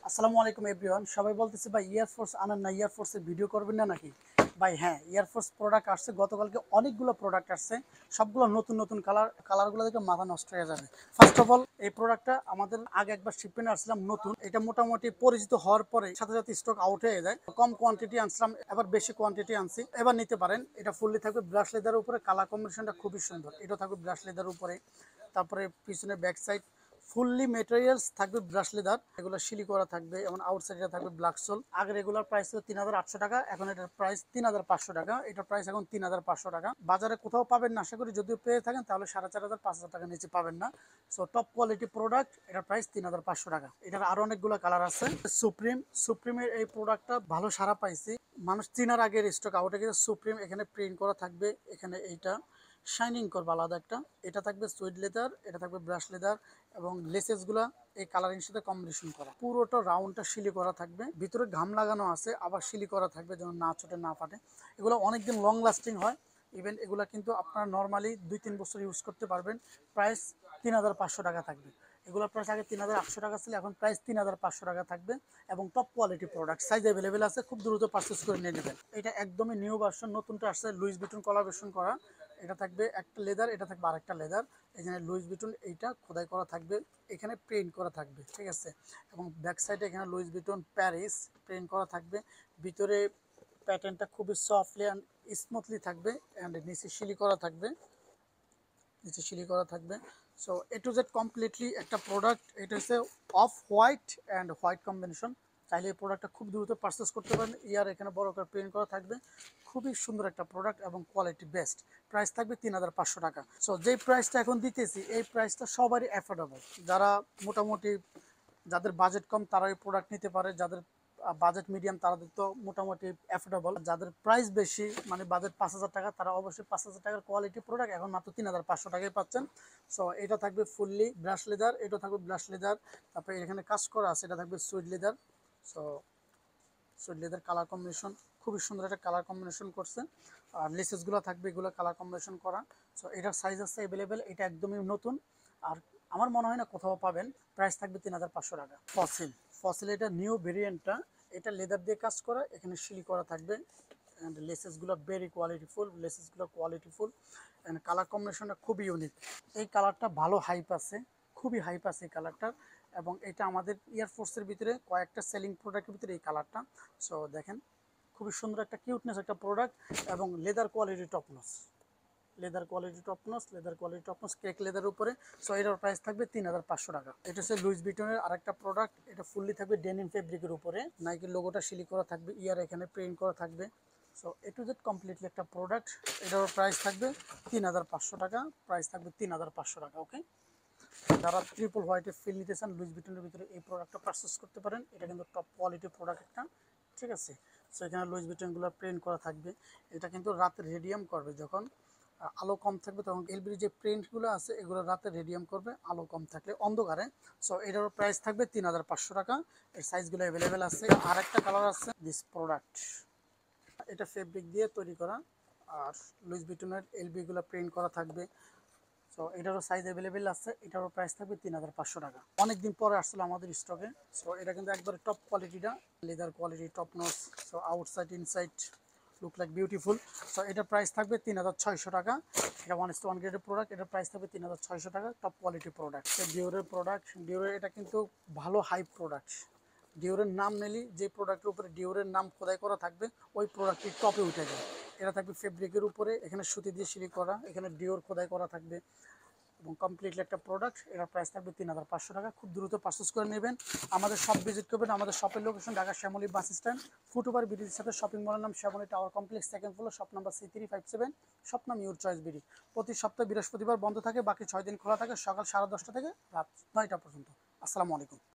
আসসালামু আলাইকুম এভরিওয়ান। সবাই বলতেছে ভাই এয়ারফোর্স আনেন না, এয়ারফোর্সের ভিডিও করবেন না নাকি? ভাই হ্যাঁ, এয়ারফোর্স প্রোডাক্ট আসছে, গতকালকে অনেকগুলো প্রোডাক্ট আসছে, সবগুলো নতুন নতুন কালারগুলো দেখে মাথা নষ্ট হয়ে যাবে। ফার্স্ট অফ অল এই প্রোডাক্টটা আমাদের আগে একবার শিপমেন্ট আসছিলাম নতুন, এটা মোটামুটি পরিচিত হওয়ার পরে সাথে সাথে স্টক আউট হয়ে যায়। কম কোয়ান্টিটি আনছিলাম, এবার বেশি কোয়ান্টিটি আনছি, এবার নিতে পারেন। এটা ফুললি থাকবে ব্রাশ লেদারের উপরে, কালার কম্বিনেশনটা খুবই সুন্দর। এটা থাকবে ব্রাশ লেদারের উপরে, তারপরে পিছনে ব্যাক সাইড ফুললি মেটেরিয়ালস থাকবে ব্রাশ লেদার, এগুলো শিলি করা থাকবে এবং আউটসাইডে থাকবে ব্ল্যাক সোল। আগে রেগুলার প্রাইস ছিল 3800 টাকা, এখন এটার প্রাইস 3500 টাকা। এটার প্রাইস এখন 3500 টাকা। বাজারে কোথাও পাবেন না, আশা করি যদি পেয়ে থাকেন তাহলে 4500-5000 টাকা নিচে পাবেন না। সো টপ কোয়ালিটি প্রোডাক্ট, এটার প্রাইস 3500 টাকা। এটার আরো অনেকগুলো কালার আছে। সুপ্রিমের এই প্রোডাক্টটা ভালো সারা পাইছি, মানুষ চিনার আগের স্টক আউটে গেছে। সুপ্রিম এখানে প্রিন্ট করা থাকবে, এখানে এইটা শাইনিং করবে আলাদা একটা, এটা থাকবে সুইড লেদার, এটা থাকবে ব্রাশ লেদার এবং লেসেসগুলা এই কালারিং সাথে কম্বিনেশন করা। পুরোটা রাউন্ডটা শিলি করা থাকবে, ভিতরে ঘাম লাগানো আছে, আবার শিলি করা থাকবে যেন না ছোটে না ফাটে। এগুলো অনেকদিন লং লাস্টিং হয়। ইভেন এগুলা কিন্তু আপনারা নর্মালি 2-3 বছর ইউজ করতে পারবেন। প্রাইস 3500 টাকা থাকবে। এগুলোর প্রাইস আগে 3800 টাকা ছিল, এখন প্রাইস 3500 টাকা থাকবে। এবং top quality product, size available আছে, খুব দ্রুত পারচেস করে নিয়ে নেবেন। এটা একদমই নিউ ভার্সন, নতুনটা আসছে, লুইস ভিটন কোলাবোরেশন করা। এটা থাকবে একটা লেদার, এটা থাকবে আরেকটা লেদার। এখানে লুইস ভিটন এইটা খোদাই করা থাকবে, এখানে প্রিন্ট করা থাকবে, ঠিক আছে। এবং ব্যাক সাইডে এখানে লুইস ভিটন প্যারিস প্রিন্ট করা থাকবে। ভিতরে প্যাটার্নটা খুবই সফটলি অ্যান্ড স্মুথলি থাকবে, অ্যান্ড নিচে শিলি করা থাকবে, নিচে শিলি করা থাকবে। So A to Z completely একটা প্রোডাক্ট। এটা হচ্ছে off white and white combination. চাইলে এই প্রোডাক্টটা খুব দ্রুত পারচেস করতে পারেন। ইয়ার এখানে বড় করে প্রিন্ট করা থাকবে, খুবই সুন্দর একটা প্রোডাক্ট এবং কোয়ালিটি বেস্ট। প্রাইস থাকবে 3500 টাকা। সো যেই প্রাইসটা এখন দিতেছি, এই প্রাইসটা সবারই অ্যাফোর্ডেবল। যারা মোটামুটি, যাদের বাজেট কম তারা এই প্রোডাক্ট নিতে পারে, যাদের বাজেট মিডিয়াম তাদের তো মোটামুটি অ্যাফোর্ডেবল। যাদের প্রাইস বেশি, মানে বাজেট 5000 টাকা, তারা অবশ্যই 5000 টাকার কোয়ালিটি প্রোডাক্ট এখন মাত্র 3500 টাকায় পাচ্ছেন। সো এটা থাকবে ফুললি ব্রাশ লেদার, এটা থাকবে ব্রাশ লেদার, তারপরে এখানে কাজ করা আছে, এটা থাকবে সুইড leather. So সুইড leather colour combination খুবই সুন্দর একটা কালার কম্বিনেশন করছে। আর লেসেসগুলো থাকবে, এগুলো কালার কম্বিনেশন করা। সো এটার সাইজ আছে অ্যাভেলেবেল, এটা একদমই নতুন। আর আমার মনে হয় না কোথাও পাবেন। প্রাইস থাকবে 3500 টাকা। ফসিল এটা নিউ ভেরিয়েন্টটা, এটা লেদার দিয়ে কাজ করা, এখানে শিলি করা থাকবে। অ্যান্ড লেসেসগুলো ভেরি কোয়ালিটিফুল, লেসেসগুলো কোয়ালিটিফুল অ্যান্ড কালার কম্বিনেশনটা খুবই ইউনিক। এই কালারটা ভালো হাইপ আছে, খুবই হাইপ আছে এই কালারটার। এবং এটা আমাদের এয়ারফোর্সের ভিতরে কয়েকটা সেলিং প্রোডাক্টের ভিতরে এই কালারটা। সো দেখেন, খুবই সুন্দর একটা কিউটনেস একটা প্রোডাক্ট এবং leather quality টপনস, leather quality টপনস cake leather উপরে। সো এটার প্রাইস থাকবে 3500 টাকা। এটা হচ্ছে লুইস ভিটনের আরেকটা প্রোডাক্ট, এটা ফুললি থাকবে ডেনিম ফেব্রিকের উপরে, নাইকির লোগোটা শিলি করা থাকবে, ইয়ার এখানে প্রিন্ট করা থাকবে। So A to Z completely একটা প্রোডাক্ট। এটার প্রাইস থাকবে 3500 টাকা, প্রাইস থাকবে 3500 টাকা। ওকে, যারা ট্রিপল হোয়াইটে ফিল নিতে চান লুইস ভিটনের ভিতরে এই প্রোডাক্টটা পারচেস করতে পারেন। এটা কিন্তু টপ কোয়ালিটি প্রোডাক্ট একটা, ঠিক আছে। সো এখানে লুইস ভিটনগুলো প্রিন্ট করা থাকবে। এটা কিন্তু রাতে রেডিয়াম করবে, যখন আলো কম থাকবে তখন এলবিডি যে প্রিন্টগুলো আছে এগুলো রাতে রেডিয়াম করবে, আলো কম থাকলে অন্ধকারে। সো এটার প্রাইস থাকবে 3500 টাকা। এর সাইজগুলো অ্যাভেলেবেল আছে। আর একটা কালার আছে দিস প্রোডাক্ট, এটা ফেব্রিক দিয়ে তৈরি করা, আর লুইস ভিটনের এলবিগুলো প্রিন্ট করা থাকবে। সো এটারও সাইজ অ্যাভেলেবেল আছে, এটারও প্রাইস থাকবে 3500 টাকা। অনেকদিন পরে আসলে আমাদের স্টকে। সো এটা কিন্তু একবারে টপ কোয়ালিটিটা, leather quality top notch. So outside inside look like beautiful. So এটার প্রাইস থাকবে 3600 টাকা। এটা 1:1 গ্রেডের প্রোডাক্ট, এটার প্রাইস থাকবে 3600 টাকা। টপ কোয়ালিটি প্রোডাক্ট, ডিওরের প্রোডাক্ট। ডিওরের এটা কিন্তু ভালো হাই প্রোডাক্ট। ডিওরের নাম নিলি, যে প্রোডাক্টের উপরে ডিওরের নাম খোদাই করা থাকবে ওই প্রোডাক্টটি টপে উঠে যায়। এটা থাকবে ফেব্রিকের উপরে, এখানে সুতি দিয়ে সিলি করা, এখানে ডিওর খোদাই করা থাকবে এবং কমপ্লিটলি একটা প্রোডাক্ট। এটার প্রাইস থাকবে 3500 টাকা। খুব দ্রুত পারচেস করে নেবেন। আমাদের শপ ভিজিট করবেন। আমাদের শপের location Dhaka Shyamoli bus stand, foot over ব্রিজের সাথে শপিং মলের নাম Shyamoli tower complex, second floor, shop number C357, shop নাম ইউর চয়েস বিডি। প্রতি সপ্তাহে বৃহস্পতিবার বন্ধ থাকে, বাকি 6 দিন খোলা থাকে, সকাল 10:30 থেকে রাত 9টা পর্যন্ত। আসসালামু আলাইকুম।